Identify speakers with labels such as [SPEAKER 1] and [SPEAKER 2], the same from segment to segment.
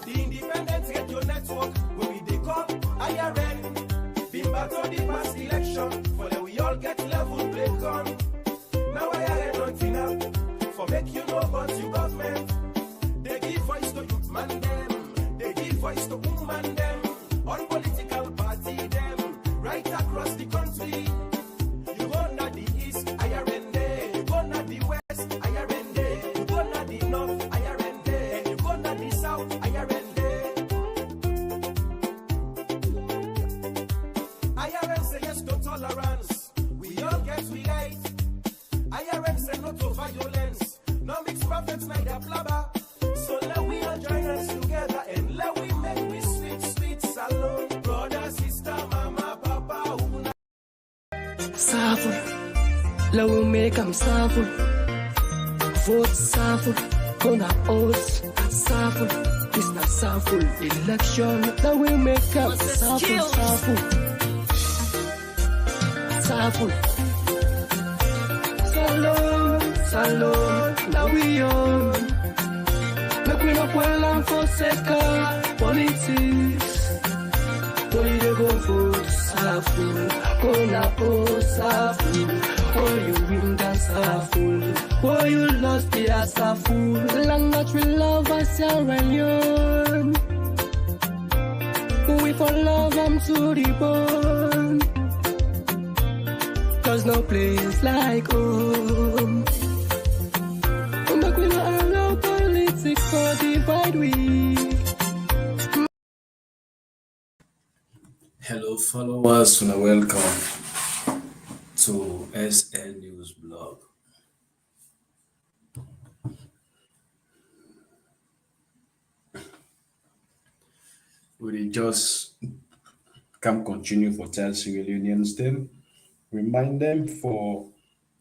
[SPEAKER 1] The independent radio network, where we they call IRN. Been back to the past election, for that we all get level play gun. Now IRN nothing up, for make you know about your government. They give voice to youth man them, they give voice to woman them, all political party them, right across the country. You go na the east, IRN day, you go na the west, IRN day, you go na the north, IRN day, and you go na the south, IRN day. IRN say yes to tolerance, we all get we right. IRN say no to violence, no mix prophets neither blabber. So let we all join us together and let we make we sweet, sweet salon. Brother, sister, mama, papa, una.
[SPEAKER 2] Suffer, let we make them suffer. Vote suffer, gonna oath suffer. It's not suffer election. Let we make them suffer, suffer. Suffer. Salon, salon, now we on. Make we no puedan forsake politics. Hoy they go vote Saful, gonna vote Saful. Hoy you win the Saful, hoy you lost the Saful. Long that we love us young. We for love them to the bone. Cause no place like home. Make we no allow politics for divide we.
[SPEAKER 3] Hello followers and welcome to SL News Blog. We just can continue for Chelsea reunions them. Remind them for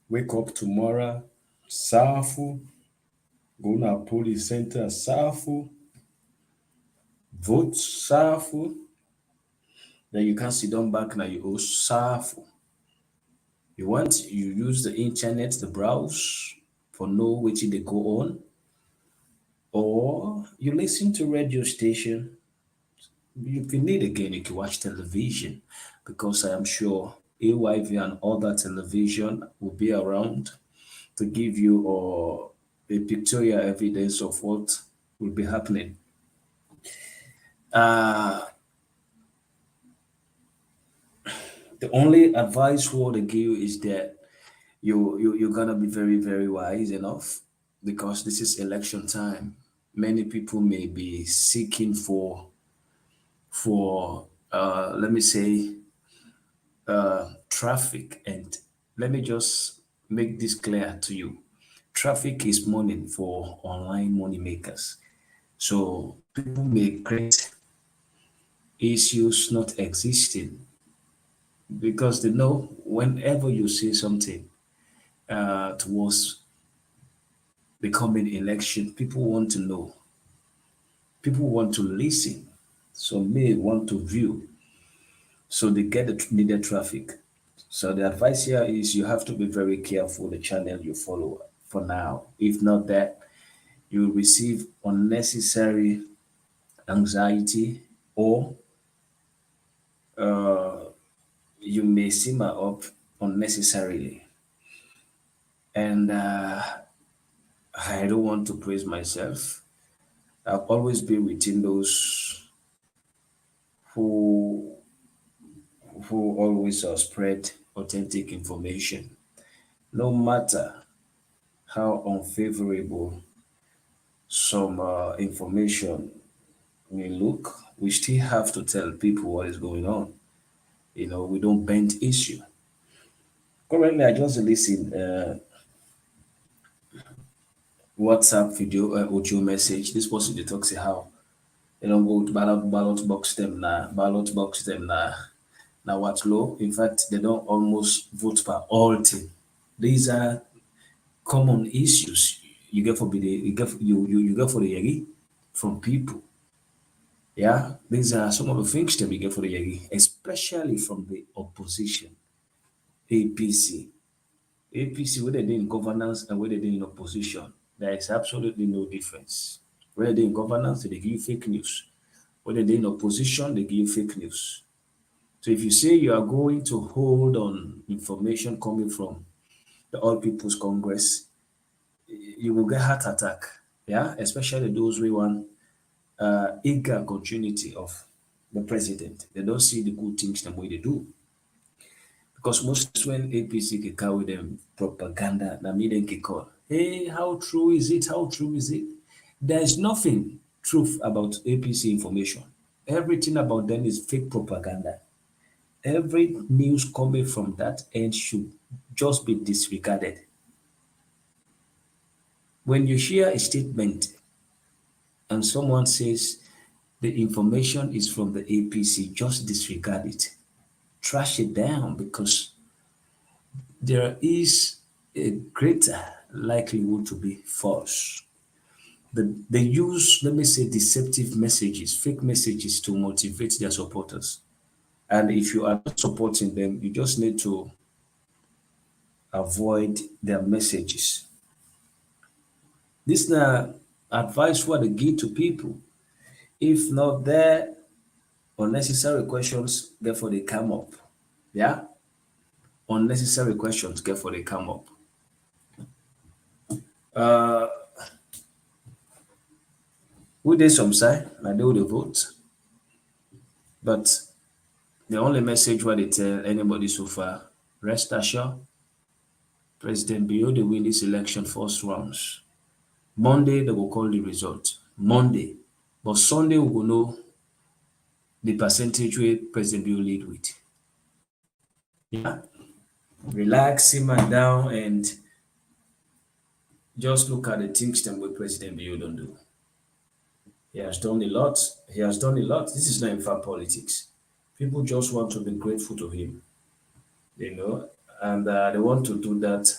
[SPEAKER 3] wake up tomorrow, Safu, go na police center, Safu, vote Safu. Then you can sit down back now, you go Safu. You use the internet, the browse for know which they go on, or you listen to radio station. If you need again, you can watch television because I am sure AYV and other television will be around to give you a pictorial evidence of what will be happening. The only advice for the give is that you're gonna be very, very wise enough because this is election time. Many people may be seeking for let me say traffic, and let me just make this clear to you. Traffic is money for online money makers. So people may create issues not existing because they know whenever you say something towards the coming election, people want to know, people want to listen, so may want to view, so they get the needed traffic. So the advice here is you have to be very careful the channel you follow for now. If not that, you will receive unnecessary anxiety, or you may simmer up unnecessarily. And I don't want to praise myself. I've always been within those who always spread authentic information, no matter how unfavorable some information may look. We still have to tell people what is going on. You know, we don't bend issue. Currently, I just listened WhatsApp video audio message. This person they talk say how go to ballot box them now what low. In fact, they don't almost vote for all thing. These are common issues you get for you get for the yegi from people. Yeah, these are some of the things that we get for the yegi, especially from the opposition, APC. APC, whether they're in governance and whether they're in opposition, there is absolutely no difference. Whether they're in governance, they give you fake news. Whether they're in opposition, they give you fake news. So if you say you are going to hold on information coming from the All People's Congress, you will get heart attack. Yeah, especially those who want eager continuity of the president. They don't see the good things the way they do. Because most when APC can carry them propaganda, that mean they can call. Hey, how true is it? How true is it? There is nothing truth about APC information. Everything about them is fake propaganda. Every news coming from that end should just be disregarded. When you hear a statement and someone says the information is from the APC, just disregard it. Trash it down because there is a greater likelihood to be false. They use, let me say, deceptive messages, fake messages to motivate their supporters. And if you are not supporting them, you just need to avoid their messages. This is the advice what they give to people. If not there, unnecessary questions, therefore they come up. Yeah? Unnecessary questions, therefore they come up. We did some side, I do the vote. But the only message what they tell anybody so far, rest assured, President Bio they win this election first rounds. Monday they will call the result. Monday. But Sunday we will know the percentage where President Bio lead with. Yeah. Relax, simmer down and just look at the things that what President Bio don't do. He has done a lot. He has done a lot. This is not in fact politics. People just want to be grateful to him, and they want to do that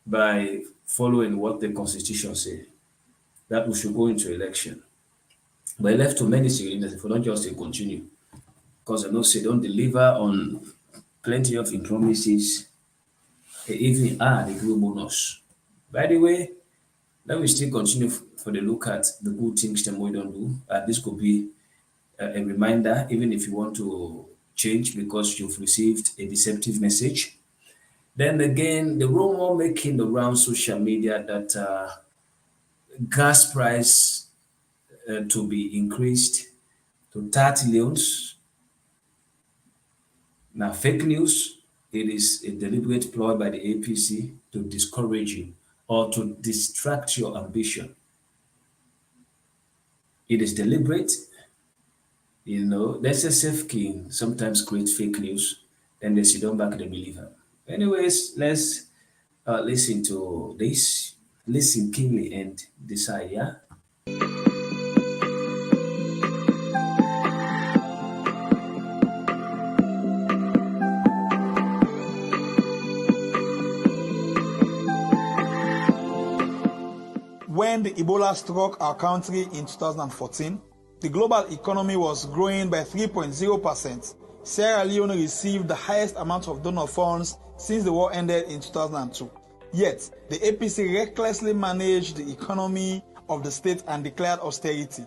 [SPEAKER 3] by following what the constitution says, that we should go into election. But left to many civilians if we don't just say continue, because I know they don't deliver on plenty of promises. They even add the group bonus. By the way, let me still continue for the look at the good things that we don't do. This could be a reminder, even if you want to change because you've received a deceptive message. Then again, the rumor making around social media that gas price to be increased to 30 leons. Now, fake news, it is a deliberate ploy by the APC to discourage you or to distract your ambition. It is deliberate. There's a safe king sometimes create fake news, then they sit down back the believer. Anyways, let's listen to this, listen keenly and decide, yeah?
[SPEAKER 4] When the Ebola struck our country in 2014, the global economy was growing by 3.0%. Sierra Leone received the highest amount of donor funds since the war ended in 2002. Yet, the APC recklessly managed the economy of the state and declared austerity.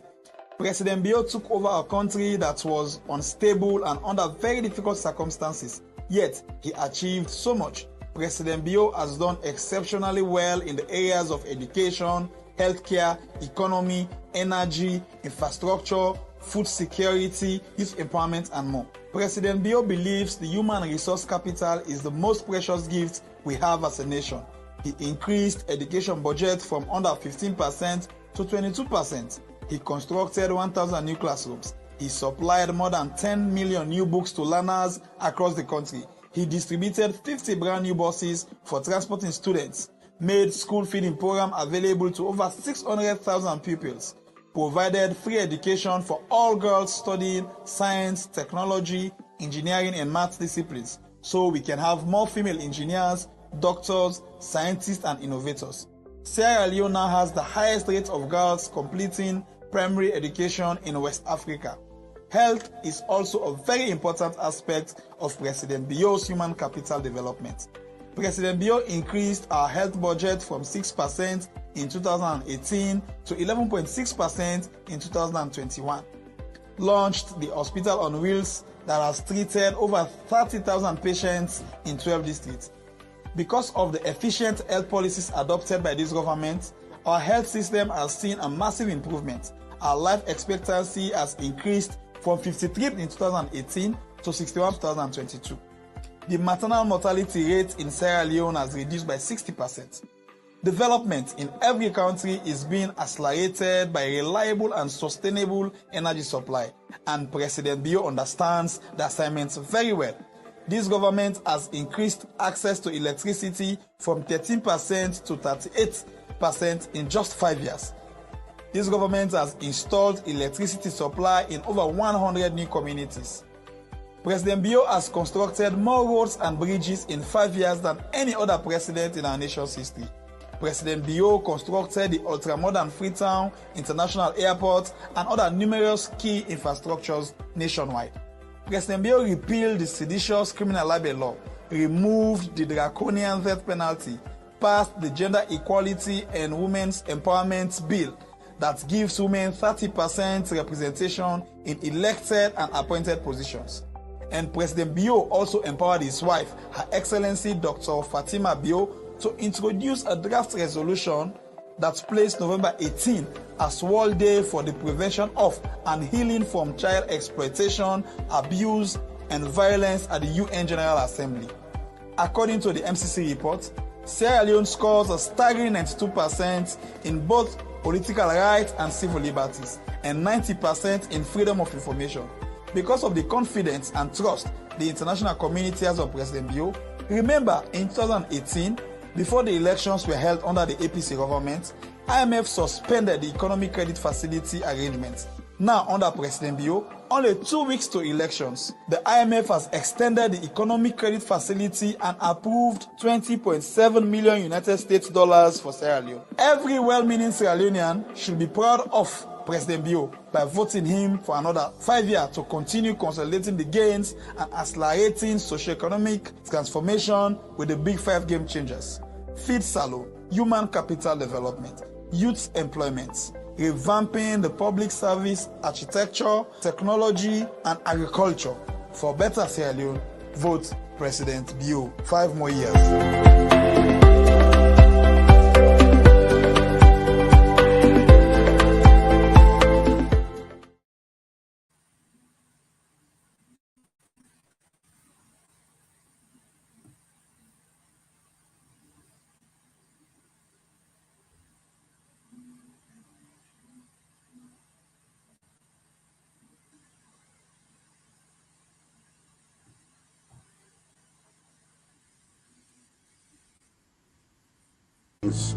[SPEAKER 4] President Bio took over a country that was unstable and under very difficult circumstances. Yet, he achieved so much. President Bio has done exceptionally well in the areas of education, healthcare, economy, energy, infrastructure, food security, youth empowerment, and more. President Bio believes the human resource capital is the most precious gift we have as a nation. He increased education budget from under 15% to 22%. He constructed 1,000 new classrooms. He supplied more than 10 million new books to learners across the country. He distributed 50 brand new buses for transporting students, made school feeding program available to over 600,000 pupils, provided free education for all girls studying science, technology, engineering, and math disciplines, so we can have more female engineers, doctors, scientists, and innovators. Sierra Leone now has the highest rate of girls completing primary education in West Africa. Health is also a very important aspect of President Bio's human capital development. President Bio increased our health budget from 6% in 2018 to 11.6% in 2021. Launched the Hospital on Wheels that has treated over 30,000 patients in 12 districts. Because of the efficient health policies adopted by this government, our health system has seen a massive improvement. Our life expectancy has increased from 53 in 2018 to 61 in 2022. The maternal mortality rate in Sierra Leone has reduced by 60%. Development in every country is being accelerated by reliable and sustainable energy supply, and President Bio understands the assignments very well. This government has increased access to electricity from 13% to 38% in just 5 years. This government has installed electricity supply in over 100 new communities. President Bio has constructed more roads and bridges in 5 years than any other president in our nation's history. President Bio constructed the ultra-modern Freetown International Airport and other numerous key infrastructures nationwide. President Bio repealed the seditious criminal libel law, removed the draconian death penalty, passed the Gender Equality and Women's Empowerment Bill that gives women 30% representation in elected and appointed positions. And President Bio also empowered his wife, Her Excellency Dr. Fatima Bio, to introduce a draft resolution that placed November 18 as World Day for the prevention of and healing from child exploitation, abuse, and violence at the UN General Assembly. According to the MCC report, Sierra Leone scores a staggering 92% in both political rights and civil liberties, and 90% in freedom of information. Because of the confidence and trust the international community has on President Bio, remember in 2018, before the elections were held under the APC government, IMF suspended the economic credit facility arrangements. Now, under President Bio, only 2 weeks to elections, the IMF has extended the economic credit facility and approved $20.7 million United States dollars for Sierra Leone. Every well-meaning Sierra Leonean should be proud of President Bio by voting him for another 5 years to continue consolidating the gains and accelerating socio-economic transformation with the big 5 game changers: feed salon, human capital development, youth employment, revamping the public service, architecture, technology, and agriculture. For better Sierra Leone, vote President Bio. 5 more years.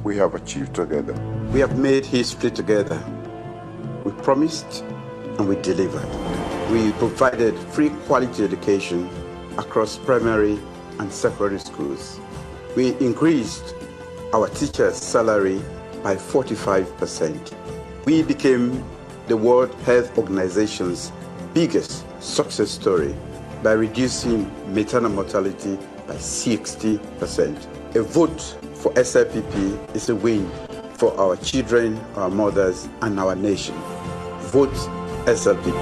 [SPEAKER 5] We have achieved together. We have made history together. We promised and we delivered. We provided free quality education across primary and secondary schools. We increased our teachers' salary by 45%. We became the World Health Organization's biggest success story by reducing maternal mortality by 60%. A vote for SLPP is a win for our children, our mothers, and our nation. Vote SLPP.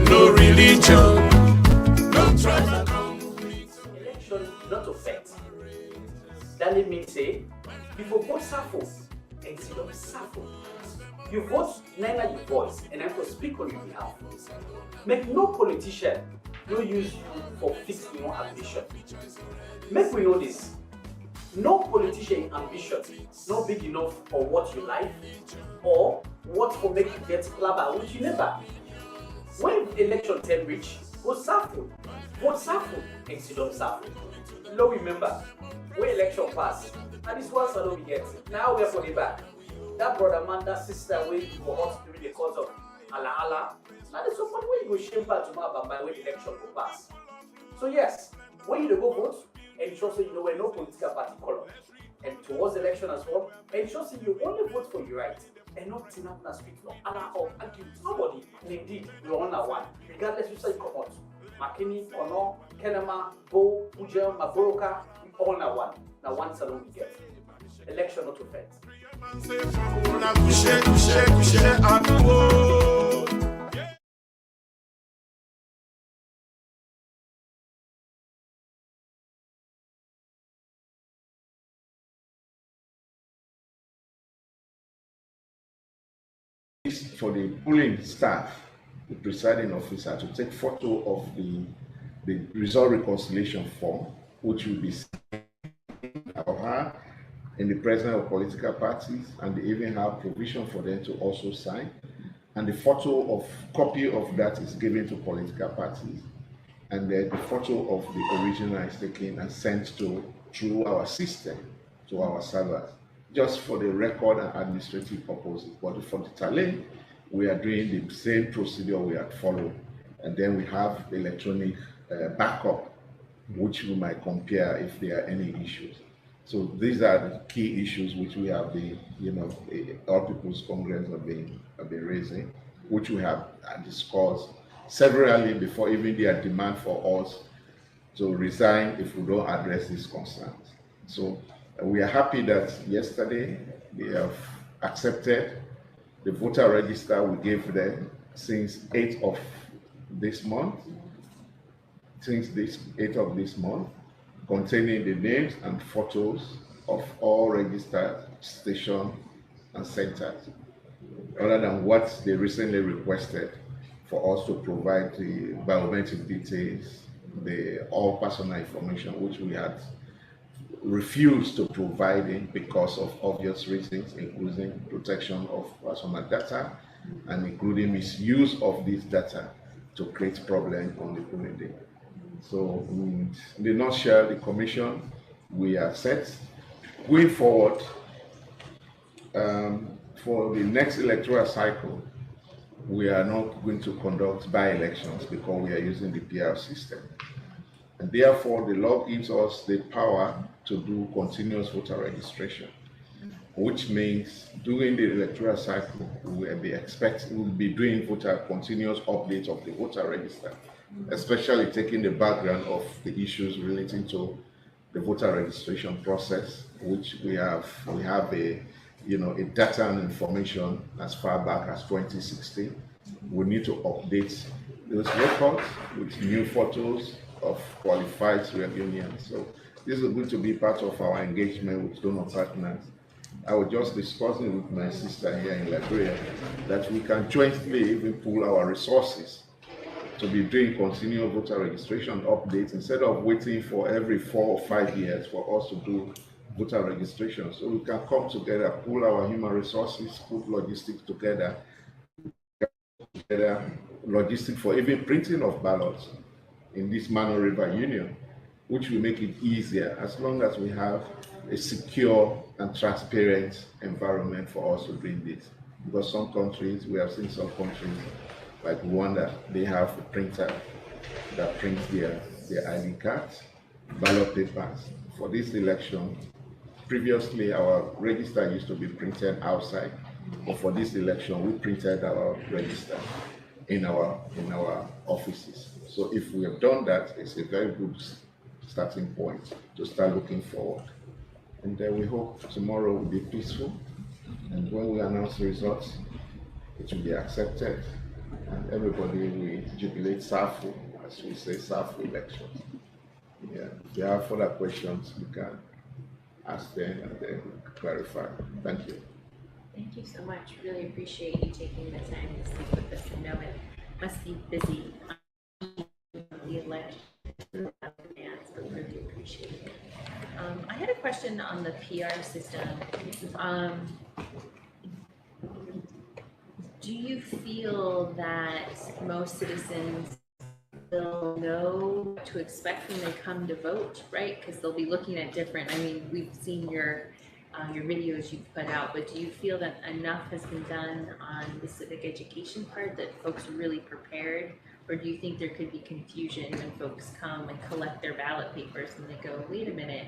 [SPEAKER 1] No religion, no tribe.
[SPEAKER 6] Election not affect. That let me say, you vote Safo instead of Safo. You vote neither your voice and I will speak on your behalf. Make no politician no use you for fixed ambition. Make we know this. No politician ambition not big enough for what you like or what will make you get clabber which you never. When election time reach, vote Safo instead of Safo. No remember, when election pass, and this one salon we get. Now we are for the back. That brother man, that sister way you go out during the cause of Allah. Now there's somebody where you go shame back to my by when the election will pass. So yes, when you go vote, ensure so you know where no political party color. and towards the election as well, ensure that you only vote for your right and not in a street law. Or accuse nobody, and indeed, we all are one, regardless which side you come out. Makini, Ono, Kenema, Bo, Uja, Maboroka, we all are one. Now one salon we get. Election not to fact.
[SPEAKER 7] For the polling staff, the presiding officer, to take photo of the result reconciliation form, which will be signed or her in the presence of political parties, and they even have provision for them to also sign. And the copy of that is given to political parties, and then the photo of the original is taken and sent through our system to our servers, just for the record and administrative purposes. But for the tally, we are doing the same procedure we had followed, and then we have electronic backup, which we might compare if there are any issues. So these are the key issues which we have been, All People's Congress have been raising, which we have discussed severally before even their demand for us to resign if we don't address these concerns. So we are happy that yesterday they have accepted the voter register we gave them since 8th of this month, containing the names and photos of all registered stations and centers, other than what they recently requested for us to provide the biometric details, all personal information, which we had refused to provide it because of obvious reasons, including protection of personal data and including misuse of this data to create problems on the polling day. So in the nutshell, the commission, we are set. Going forward, for the next electoral cycle, we are not going to conduct by-elections because we are using the PR system. And therefore, the law gives us the power to do continuous voter registration, which means during the electoral cycle, we will be doing continuous updates of the voter register, especially taking the background of the issues relating to the voter registration process, which we have a data and information as far back as 2016. We need to update those records with new photos of qualified reunions. So this is going to be part of our engagement with donor partners. I was just discussing with my sister here in Liberia that we can jointly even pool our resources to be doing continual voter registration updates instead of waiting for every 4 or 5 years for us to do voter registration. So we can come together, pool our human resources, put logistics together, logistics for even printing of ballots in this Mano River Union, which will make it easier as long as we have a secure and transparent environment for us to bring this. Because some countries, we have seen some countries like Rwanda, they have a printer that prints their ID cards, ballot papers. For this election, previously our register used to be printed outside, but for this election, we printed our register in our offices. So if we have done that, it's a very good starting point to start looking forward. And then we hope tomorrow will be peaceful, and when we announce the results, it will be accepted, and everybody will jubilate SAFU, as we say, SAFU elections. Yeah. If you have further questions, you can ask them and then clarify. Thank you.
[SPEAKER 8] Thank you so much. Really appreciate you taking the time to speak with us. I know it must be busy. The election, but we really appreciate it. I had a question on the PR system. Do you feel that most citizens will know what to expect when they come to vote, right? Because they'll be looking at different, we've seen your videos you've put out, but do you feel that enough has been done on the civic education part that folks are really prepared? Or do you think there could be confusion when folks come and collect their ballot papers and they go, wait a minute,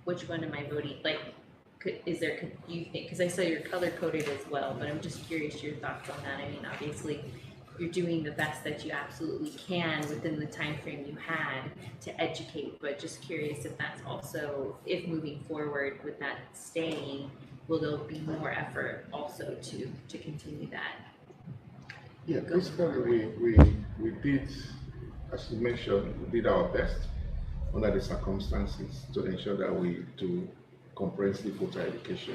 [SPEAKER 8] which one am I voting? Like, do you think, because I saw you're color coded as well, but I'm just curious your thoughts on that. I mean, obviously, you're doing the best that you absolutely can within the time frame you had to educate, but just curious if that's also, if moving forward with that staying, will there be more effort also to continue that?
[SPEAKER 7] Yeah, basically we did, as you mentioned, we did our best under the circumstances to ensure that we do comprehensive voter education.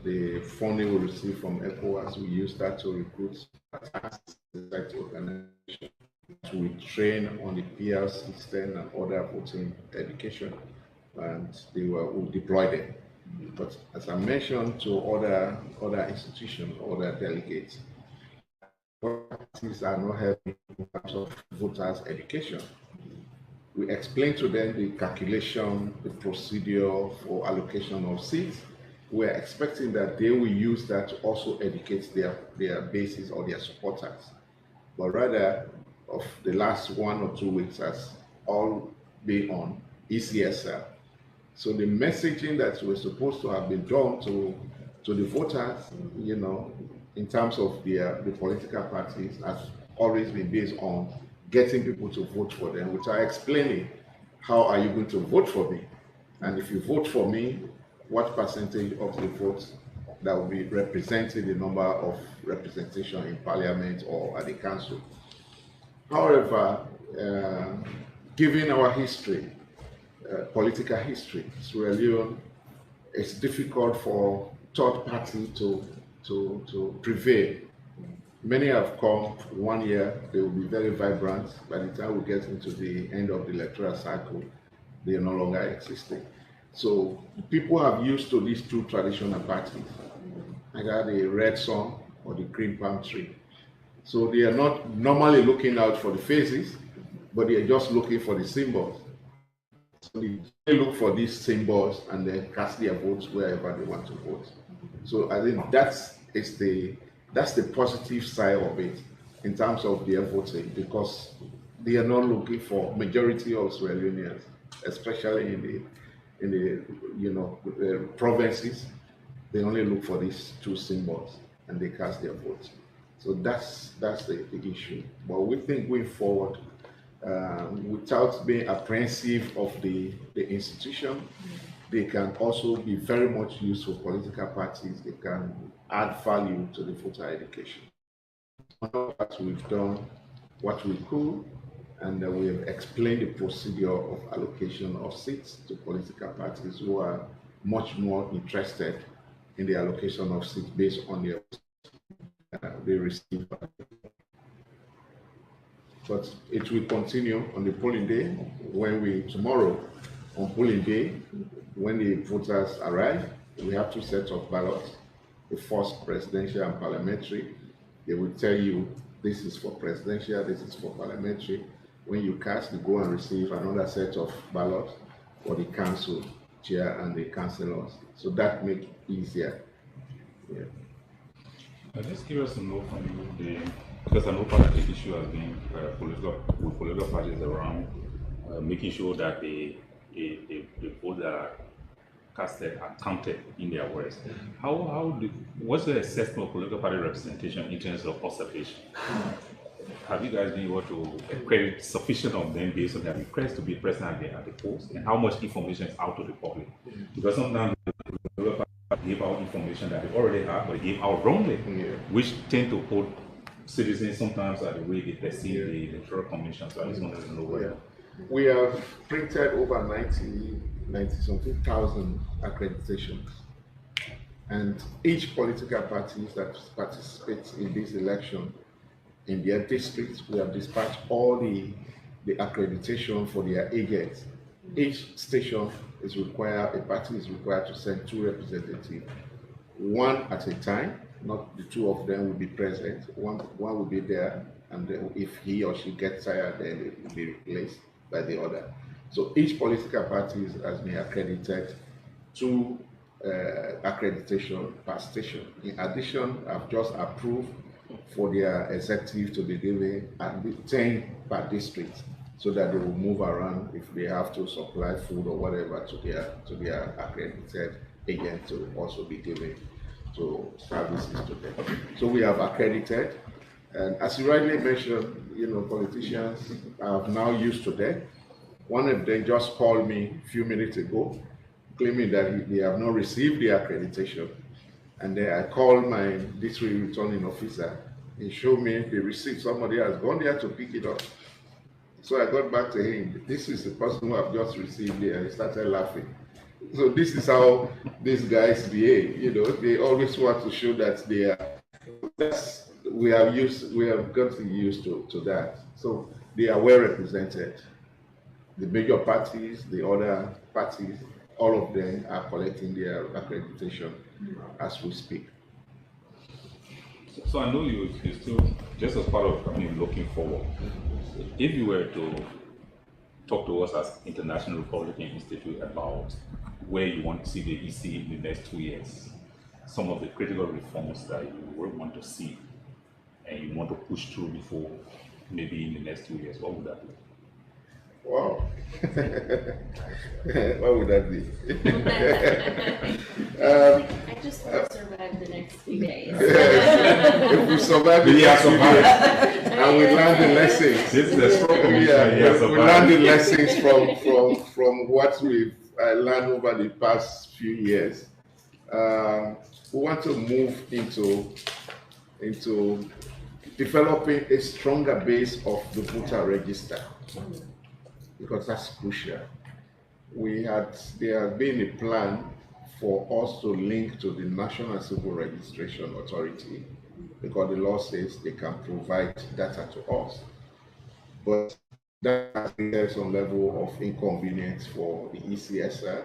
[SPEAKER 7] The funding we receive from ECOWAS, we use that to recruit society organizations. We train on the PR system and other voting education, and we deploy them. But as I mentioned to other institutions, other delegates, parties are not helping in terms of voters' education. We explain to them the calculation, the procedure for allocation of seats. We're expecting that they will use that to also educate their bases or their supporters. But rather, of the last 1 or 2 weeks has all been on ECSL. So the messaging that was supposed to have been done to the voters, you know, in terms of the political parties, has always been based on getting people to vote for them, which are explaining how are you going to vote for me, and if you vote for me, what percentage of the votes that will be represented, the number of representation in parliament or at the council. However, given our history, political history, Sierra Leone, it's difficult for third party to prevail. Many have come 1 year, they will be very vibrant. By the time we get into the end of the electoral cycle, they are no longer existing. So people have used to these two traditional parties, either the red sun or the green palm tree. So they are not normally looking out for the faces, but they are just looking for the symbols. So they look for these symbols and then cast their votes wherever they want to vote. So I think that's the positive side of it in terms of their voting, because they are not looking for majority of Sierra Leoneans, especially in the provinces. They only look for these two symbols and they cast their votes. So that's the issue. But we think going forward, without being apprehensive of the institution, they can also be very much used for political parties. They can add value to the voter education. What we've done, what we could, and we have explained the procedure of allocation of seats to political parties who are much more interested in the allocation of seats based on their they receive. But it will continue on the polling day tomorrow on polling day, when the voters arrive, we have 2 sets of ballots. The first presidential and parliamentary. They will tell you this is for presidential, this is for parliamentary. When you cast, you go and receive another set of ballots for the council chair and the councillors. So that makes it easier. Yeah.
[SPEAKER 9] I'm just curious to know from you, because I know part of the issue has been political parties around making sure that the votes that are casted are counted in their words. What's the assessment of political party representation in terms of observation? Have you guys been able to credit sufficient of them based on their request to be present at the polls, and how much information is out to the public? Because sometimes political parties give out information that they already have, but they give out wrongly, which tend to put citizens sometimes at the way they perceive the electoral commission. So I just wanted to know where.
[SPEAKER 7] We have printed over 90-something thousand accreditations, and each political party that participates in this election in their districts, we have dispatched all the accreditation for their agents. Each station is required, a party is required to send 2 representatives, 1 at a time. Not the 2 of them will be present. One will be there, and then if he or she gets tired, then it will be replaced by the other. So each political party has been accredited 2 accreditation per station. In addition, I've just approved for their executive to be given at the 10 per district, so that they will move around if they have to supply food or whatever to their accredited agents to also be giving to services to them. So we have accredited, and as you rightly mentioned, politicians are now used to that. One of them just called me a few minutes ago, claiming that they have not received the accreditation. And then I called my district returning officer. He showed me the receipt. Somebody has gone there to pick it up. So I got back to him. This is the person who I've just received it, and he started laughing. So this is how these guys behave. They always want to show that they are. We have gotten used to that. So they are well represented. The major parties, the other parties, all of them are collecting their accreditation as we speak.
[SPEAKER 9] So I know you still, just as part of looking forward, if you were to talk to us as International Republican Institute about where you want to see the EC in the next 2 years, some of the critical reforms that you would want to see and you want to push through before maybe in the next 2 years, what would that be?
[SPEAKER 7] Wow. What would that be?
[SPEAKER 8] I just want to survive the next few days.
[SPEAKER 7] If we survive the next few days and we learn the lessons.
[SPEAKER 9] This is the struggle.
[SPEAKER 7] We learn the lessons from what we've learned over the past few years. We want to move into developing a stronger base of the voter register, because that's crucial. There has been a plan for us to link to the National Civil Registration Authority, because the law says they can provide data to us. But that has created some level of inconvenience for the ECSR,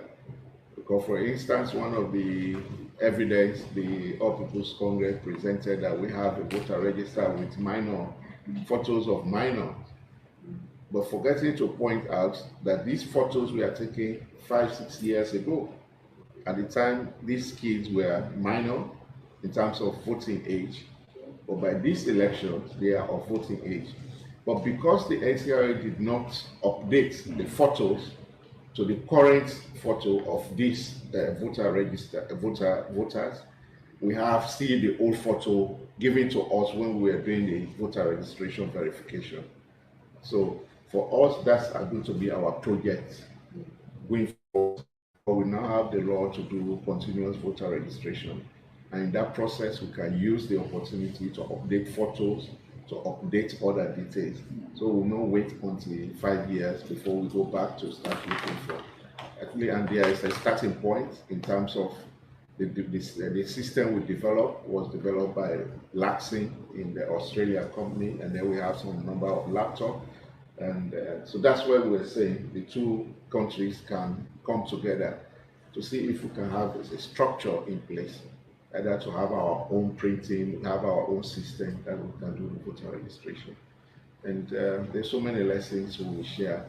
[SPEAKER 7] because, for instance, one of the evidence the All People's Congress presented that we have a voter register with photos of minors, but forgetting to point out that these photos were taken 5-6 years ago. At the time, these kids were minor in terms of voting age, but by these elections, they are of voting age. But because the NCRA did not update the photos to the current photo of these voters, we have seen the old photo given to us when we were doing the voter registration verification. So for us, that's going to be our project going forward. But we now have the law to do continuous voter registration. And in that process, we can use the opportunity to update photos, to update other details. So we'll not wait until 5 years before we go back to start looking for. Actually, and there is a starting point in terms of the system we developed was developed by Laxing in the Australia company, and then we have some number of laptops. And so that's why we're saying the two countries can come together to see if we can have a structure in place, either to have our own printing, have our own system that we can do the voter registration. And there's so many lessons we will share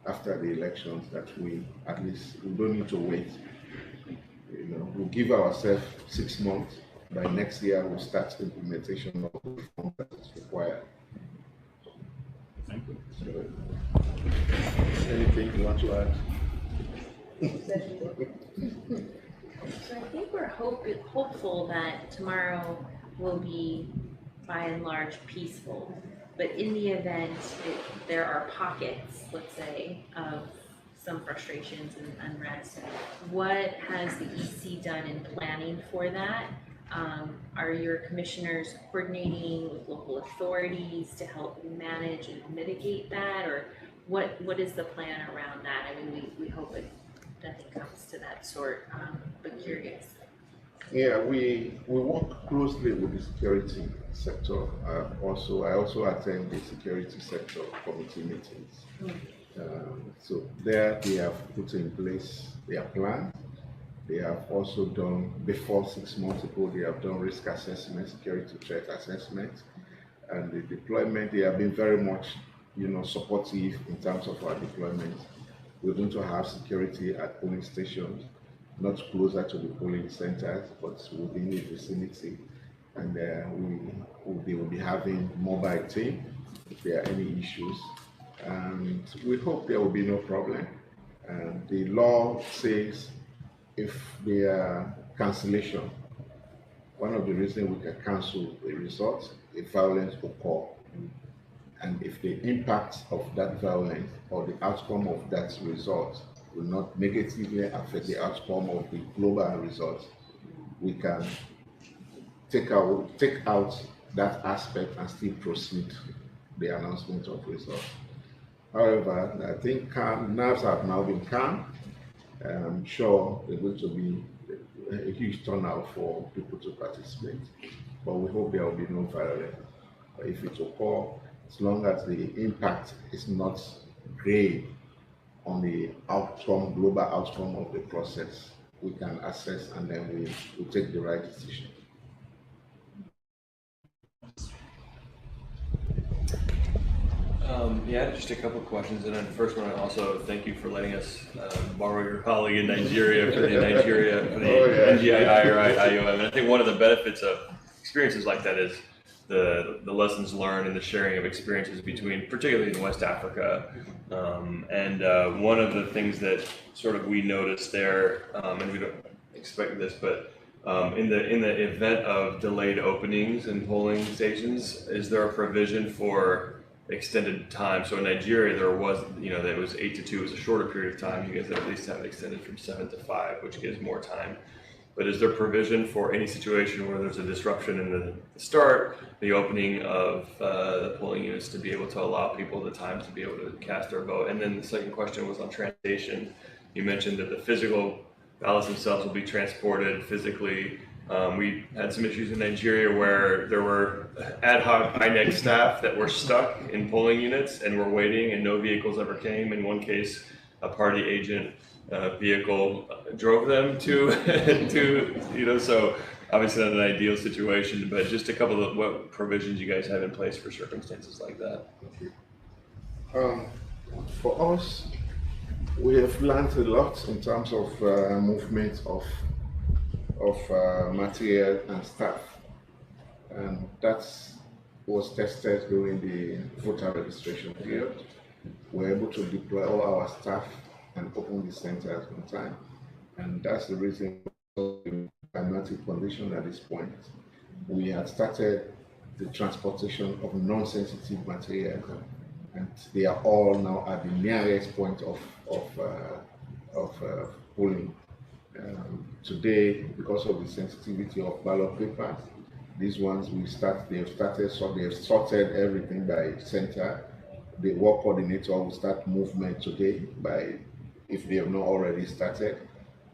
[SPEAKER 7] after the elections that we don't need to wait. We'll give ourselves 6 months. By next year, we'll start implementation of the reform that is required.
[SPEAKER 9] Thank you.
[SPEAKER 7] Anything you want to add?
[SPEAKER 8] So I think we're hopeful that tomorrow will be, by and large, peaceful. But in the event there are pockets, let's say, of some frustrations and unrest, what has the EC done in planning for that? Are your commissioners coordinating with local authorities to help manage and mitigate that, or what is the plan around that? I mean, we hope nothing comes to that sort, but curious.
[SPEAKER 7] Yeah, we work closely with the security sector. I also attend the security sector committee meetings. So there they have put in place their plan. They have also done, before 6 months ago, they have done risk assessment, security threat assessment, and the deployment. They have been very much, supportive in terms of our deployment. We're going to have security at polling stations, not closer to the polling centers, but within the vicinity. And they will be having mobile team if there are any issues. And we hope there will be no problem. The law says if there are cancellation, one of the reasons we can cancel a result, if violence occur, and if the impact of that violence or the outcome of that result will not negatively affect the outcome of the global result, we can take out that aspect and still proceed the announcement of results. However, I think nerves have now been calm. I'm sure there's going to be a huge turnout for people to participate, but we hope there will be no violence. But if it occurs, as long as the impact is not grave on the outcome, global outcome of the process, we can assess and then we take the right decision.
[SPEAKER 10] Yeah, just a couple of questions, and then first one, also thank you for letting us borrow your colleague in Nigeria for the NGI or IOM. And I think one of the benefits of experiences like that is the lessons learned and the sharing of experiences between, particularly in West Africa. And one of the things that sort of we noticed there, and we don't expect this, but in the event of delayed openings in polling stations, is there a provision for extended time? So in Nigeria, there was, that was 8 to 2, it was a shorter period of time. You guys at least have it extended from 7 to 5, which gives more time. But is there provision for any situation where there's a disruption in the start, the opening of the polling units, to be able to allow people the time to be able to cast their vote? And then the second question was on transportation. You mentioned that the physical ballots themselves will be transported physically. We had some issues in Nigeria where there were ad hoc INEC staff that were stuck in polling units and were waiting, and no vehicles ever came. In one case, a party agent vehicle drove them to, so obviously not an ideal situation, but just a couple of what provisions you guys have in place for circumstances like that.
[SPEAKER 7] For us, we have learned a lot in terms of movement of material and staff, and that was tested during the voter registration period. We're able to deploy all our staff and open the centers on time, and that's the reason we're not in condition at this point. We had started the transportation of non-sensitive materials, and they are all now at the nearest point of polling. Today, because of the sensitivity of ballot papers, these ones they have sorted everything by center. The work coordinator will start movement today, if they have not already started.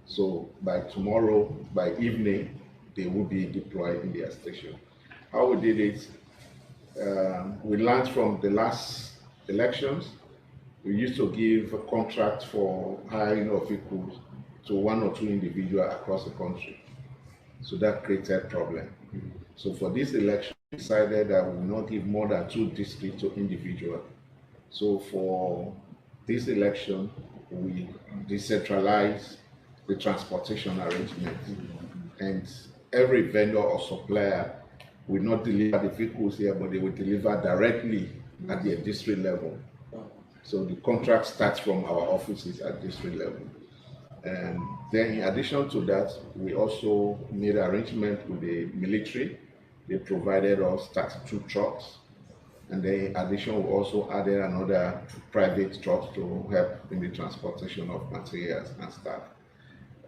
[SPEAKER 7] So by tomorrow, by evening, they will be deployed in their station. How we did it, we learned from the last elections. We used to give a contract for hiring of vehicles to 1 or 2 individuals across the country. So that created problem. So for this election, we decided that we will not give more than 2 districts to individuals. So for this election, we decentralized the transportation arrangement, and every vendor or supplier will not deliver the vehicles here, but they will deliver directly at their district level. So the contract starts from our offices at district level. And then in addition to that, we also made arrangement with the military. They provided us 32 trucks. And then in addition, we also added another private truck to help in the transportation of materials and staff.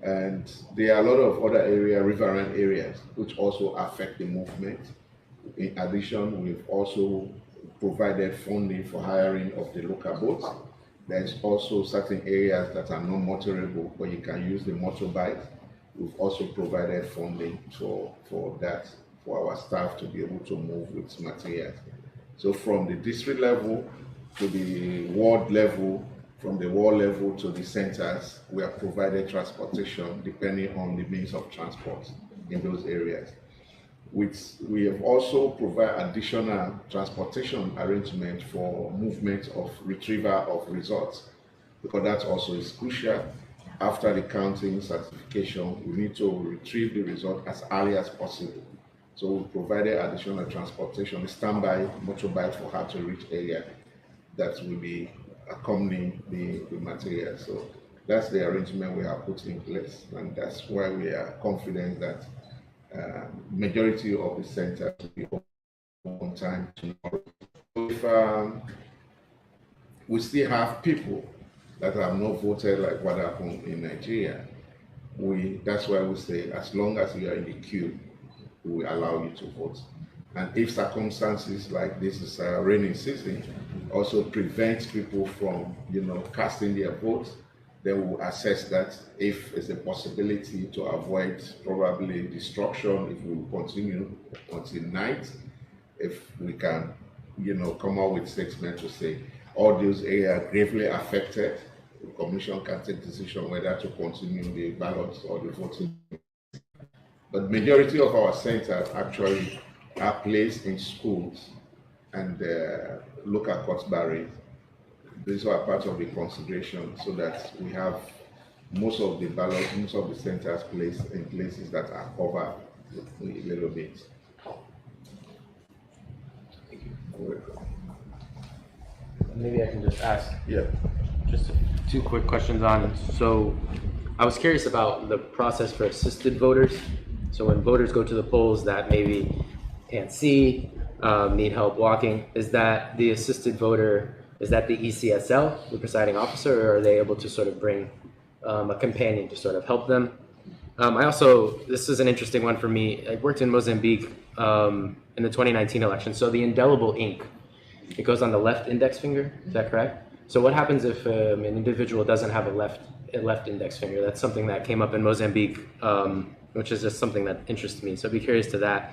[SPEAKER 7] And there are a lot of other areas, riverine areas, which also affect the movement. In addition, we've also provided funding for hiring of the local boats. There's also certain areas that are not motorable, but you can use the motorbike. We've also provided funding for that, for our staff to be able to move with materials. So from the district level to the ward level, from the ward level to the centers, we have provided transportation depending on the means of transport in those areas. We have also provided additional transportation arrangement for movement of retrieval of results, because that also is crucial. After the counting certification, we need to retrieve the result as early as possible. So we provided additional transportation, a standby motorbike for hard to reach area that will be accompanying the material. So That's the arrangement we have put in place, and that's why we are confident that majority of the centers will be open on time tomorrow. If we still have people that have not voted, like what happened in Nigeria, that's why we say as long as you are in the queue, we will allow you to vote. And if circumstances like this is a rainy season also prevent people from, casting their votes, then we'll assess that if it's a possibility to avoid probably destruction, if we continue until night, if we can, come out with statement to say all those areas gravely affected, the commission can take decision whether to continue the ballots or the voting. But majority of our centers actually are placed in schools and local court barriers. These are part of the consideration so that we have most of the ballots, most of the centers placed in places that are covered a little bit. Thank you.
[SPEAKER 11] Maybe I can just ask.
[SPEAKER 7] Yeah.
[SPEAKER 11] Just 2 quick questions on. So I was curious about the process for assisted voters. So when voters go to the polls that maybe can't see, need help walking, is that the assisted voter, is that the ECSL, the presiding officer, or are they able to sort of bring a companion to sort of help them? This is an interesting one for me. I worked in Mozambique in the 2019 election. So the indelible ink, it goes on the left index finger, is that correct? So what happens if an individual doesn't have a left index finger? That's something that came up in Mozambique, which is just something that interests me. So I'd be curious to that.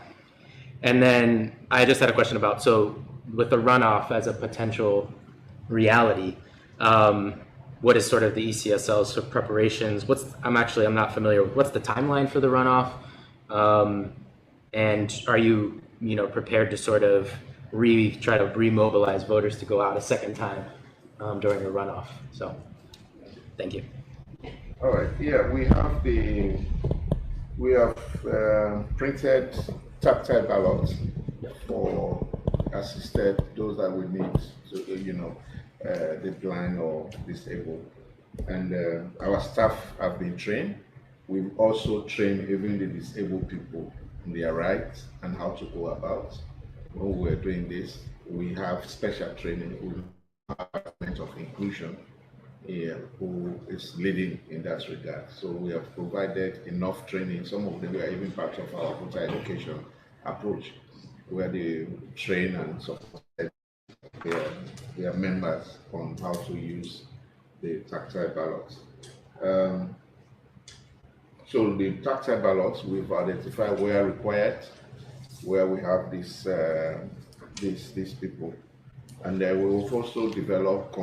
[SPEAKER 11] And then I just had a question about, so with the runoff as a potential reality, what is sort of the ECSL's sort of preparations? I'm not familiar with, what's the timeline for the runoff? And are you, prepared to sort of try to remobilize voters to go out a second time during a runoff? So, thank you.
[SPEAKER 7] All right. Yeah, we have printed tactile ballots for assisted, those that we need to, the blind or disabled. And our staff have been trained. We've also trained even the disabled people in their rights and how to go about. When we're doing this, we have special training with Department of Inclusion who is leading in that regard. So we have provided enough training. Some of them are even part of our voter education approach, where they train and support their members on how to use the tactile ballots. So the tactile ballots, we've identified where required, where we have these people, and we will also develop,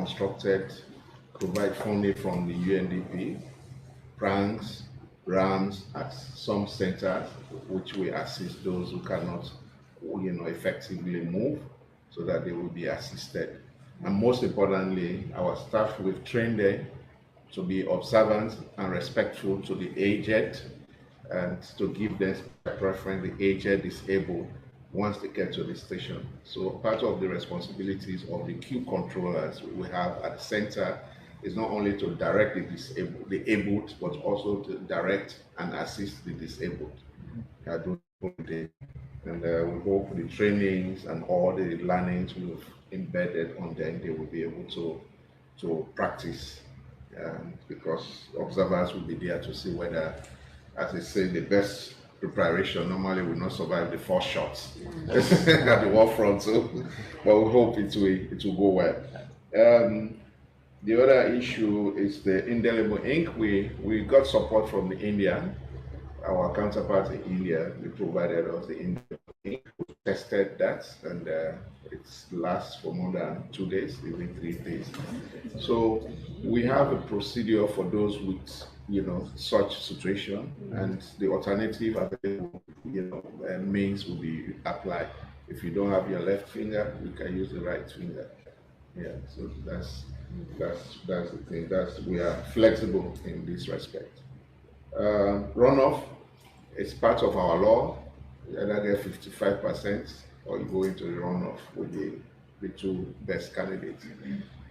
[SPEAKER 7] provide funding from the UNDP, pranks, RAMs at some centers, which will assist those who cannot, effectively move, so that they will be assisted. And most importantly, our staff, we've trained them to be observant and respectful to the aged, and to give them preference, the aged, disabled, once they get to the station. So part of the responsibilities of the queue controllers we have at the center is not only to direct the abled, but also to direct and assist the disabled. And we hope the trainings and all the learnings we've embedded on them, they will be able to practice, because observers will be there to see whether, as they say, the best preparation normally will not survive the first shots at the war front. So, but we hope it will go well. The other issue is the indelible ink. We got support from the India, our counterparts in India. They provided us the indelible ink. We tested that, and it lasts for more than 2 days, even 3 days. So we have a procedure for those with such situation, and the alternative available means will be applied. If you don't have your left finger, you can use the right finger. Yeah, so that's the thing. We are flexible in this respect. Runoff is part of our law. You either get 55% or you go into the runoff with the 2 best candidates.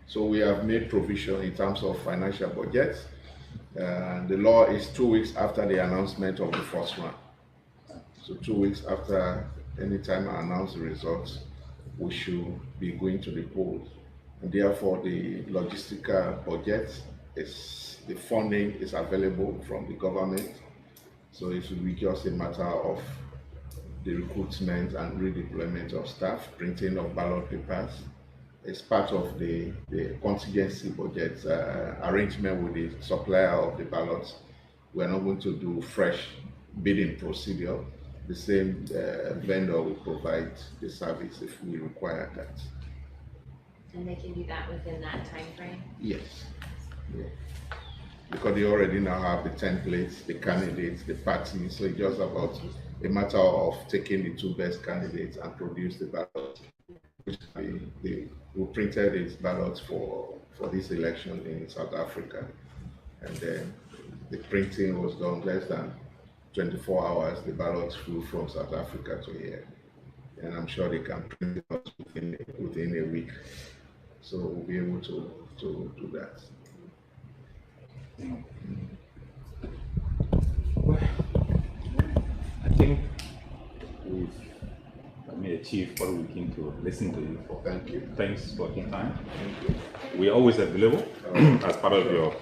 [SPEAKER 7] So we have made provision in terms of financial budgets The law is 2 weeks after the announcement of the first round. So 2 weeks after any time I announce the results, we should be going to the polls. And therefore, the logistical budget the funding is available from the government. So it will be just a matter of the recruitment and redeployment of staff, printing of ballot papers. It's part of the contingency budget arrangement with the supplier of the ballots. We're not going to do fresh bidding procedure. The same vendor will provide the service if we require that.
[SPEAKER 8] And they can do that within that time frame?
[SPEAKER 7] Yes. Yeah. Because they already now have the templates, the candidates, the parties, so it's just about a matter of taking the 2 best candidates and produce the ballot. We printed these ballots for this election in South Africa, and then the printing was done less than 24 hours. The ballots flew from South Africa to here, and I'm sure they can print it within a week. So we'll be able to do that.
[SPEAKER 9] Well, I think we've achieved what we came to listen to you for.
[SPEAKER 7] Thank you.
[SPEAKER 9] Thanks for your time. Thank you. We are always available as part of your